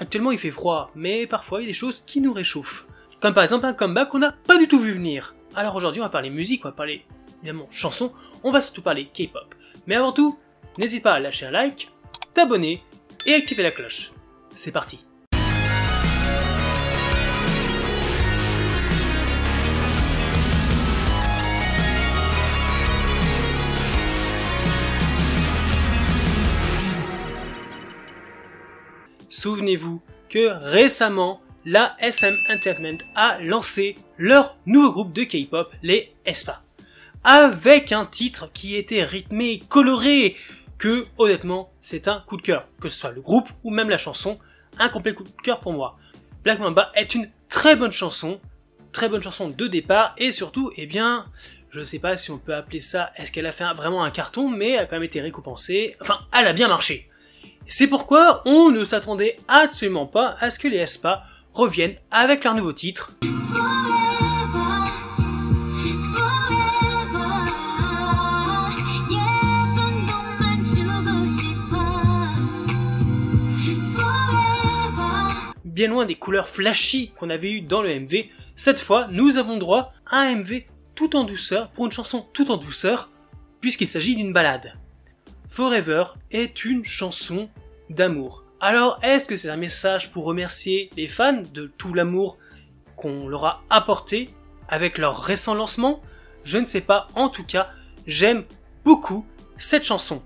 Actuellement il fait froid, mais parfois il y a des choses qui nous réchauffent. Comme par exemple un comeback qu'on n'a pas du tout vu venir. Alors aujourd'hui on va parler musique, on va parler évidemment chansons, on va surtout parler K-pop. Mais avant tout, n'hésite pas à lâcher un like, t'abonner et activer la cloche. C'est parti. Souvenez-vous que récemment, la SM Entertainment a lancé leur nouveau groupe de K-pop, les aespa. Avec un titre qui était rythmé, coloré, que honnêtement c'est un coup de cœur. Que ce soit le groupe ou même la chanson, un complet coup de cœur pour moi. Black Mamba est une très bonne chanson de départ et surtout, eh bien, je sais pas si on peut appeler ça, est-ce qu'elle a fait vraiment un carton, mais elle a quand même été récompensée, enfin elle a bien marché. C'est pourquoi on ne s'attendait absolument pas à ce que les aespa reviennent avec leur nouveau titre. Bien loin des couleurs flashy qu'on avait eues dans le MV, cette fois nous avons droit à un MV tout en douceur, pour une chanson tout en douceur, puisqu'il s'agit d'une ballade. Forever est une chanson d'amour. Alors, est-ce que c'est un message pour remercier les fans de tout l'amour qu'on leur a apporté avec leur récent lancement? Je ne sais pas, en tout cas, j'aime beaucoup cette chanson.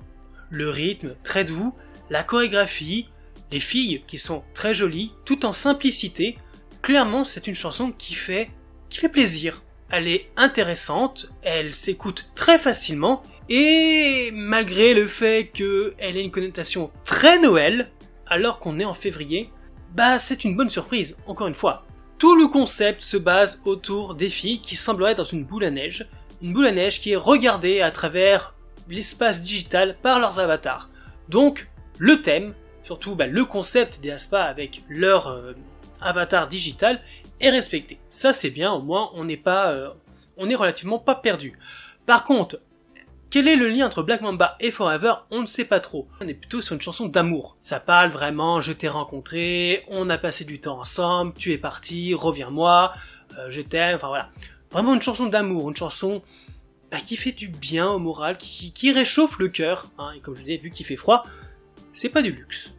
Le rythme très doux, la chorégraphie, les filles qui sont très jolies, tout en simplicité. Clairement, c'est une chanson qui fait plaisir. Elle est intéressante, elle s'écoute très facilement, et malgré le fait qu'elle ait une connotation très Noël, alors qu'on est en février, bah c'est une bonne surprise, encore une fois. Tout le concept se base autour des filles qui sembleraient dans une boule à neige qui est regardée à travers l'espace digital par leurs avatars. Donc le thème, surtout le concept des aespa avec leur avatar digital est respecté. Ça c'est bien, au moins on est relativement pas perdu. Par contre, quel est le lien entre Black Mamba et Forever? On ne sait pas trop. On est plutôt sur une chanson d'amour. Ça parle vraiment, je t'ai rencontré, on a passé du temps ensemble, tu es parti, reviens-moi, je t'aime, enfin voilà. Vraiment une chanson d'amour, une chanson qui fait du bien au moral, qui réchauffe le cœur. Hein, et comme je l'ai vu qu'il fait froid, c'est pas du luxe.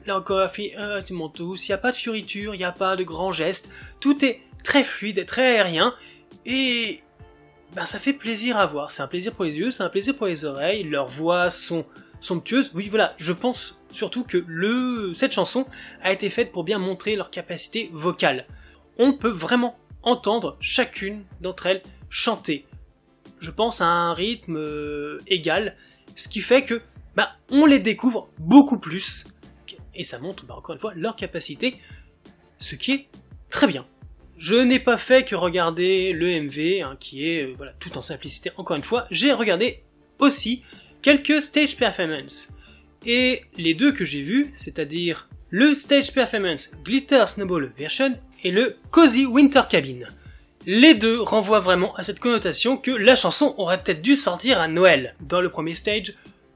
Là encore, la fille, tu m'en tous, il n'y a pas de fioriture, il n'y a pas de grands gestes, tout est très fluide, très aérien, et ça fait plaisir à voir, c'est un plaisir pour les yeux, c'est un plaisir pour les oreilles, leurs voix sont somptueuses. Oui voilà, je pense surtout que cette chanson a été faite pour bien montrer leur capacité vocale. On peut vraiment entendre chacune d'entre elles chanter. Je pense à un rythme égal, ce qui fait que on les découvre beaucoup plus, et ça montre encore une fois leur capacité, ce qui est très bien. Je n'ai pas fait que regarder le MV, qui est tout en simplicité encore une fois, j'ai regardé aussi quelques stage performances. Et les deux que j'ai vus, c'est-à-dire le stage performance Glitter Snowball Version et le Cozy Winter Cabin. Les deux renvoient vraiment à cette connotation que la chanson aurait peut-être dû sortir à Noël. Dans le premier stage,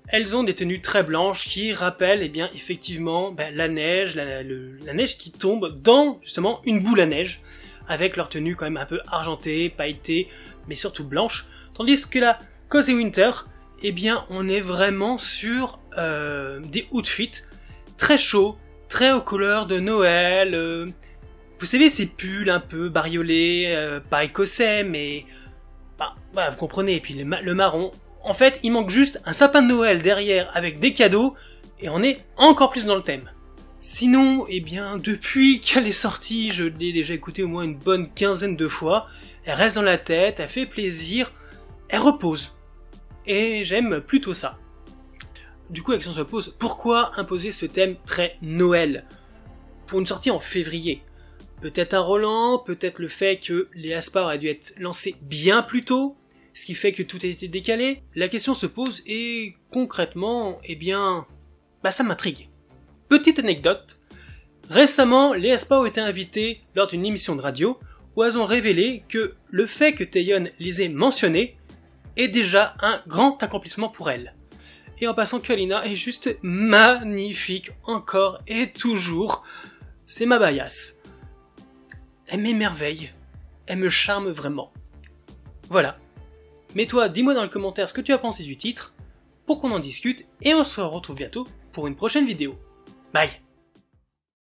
elles ont des tenues très blanches qui rappellent effectivement la neige, la neige qui tombe dans justement une boule à neige, avec leur tenue quand même un peu argentée, pailletée, mais surtout blanche. Tandis que la Cozy Winter, on est vraiment sur des outfits très chauds, très aux couleurs de Noël. Vous savez, ces pulls un peu bariolés, pas écossais, mais vous comprenez. Et puis le marron. En fait, il manque juste un sapin de Noël derrière avec des cadeaux, et on est encore plus dans le thème. Sinon, depuis qu'elle est sortie, je l'ai déjà écoutée au moins une bonne quinzaine de fois, elle reste dans la tête, elle fait plaisir, elle repose. Et j'aime plutôt ça. Du coup, la question se pose, pourquoi imposer ce thème très Noël pour une sortie en février? Peut-être un Roland, peut-être le fait que les aespa auraient dû être lancés bien plus tôt, ce qui fait que tout a été décalé. La question se pose et concrètement, ça m'intrigue. Petite anecdote, récemment les aespa ont été invités lors d'une émission de radio où elles ont révélé que le fait que Taeyeon les ait mentionnés est déjà un grand accomplissement pour elles. Et en passant, Kalina est juste magnifique encore et toujours. c'est ma bias. Elle m'émerveille, elle me charme vraiment. Voilà. Mais toi, dis-moi dans le commentaire ce que tu as pensé du titre, pour qu'on en discute, et on se retrouve bientôt pour une prochaine vidéo. Bye!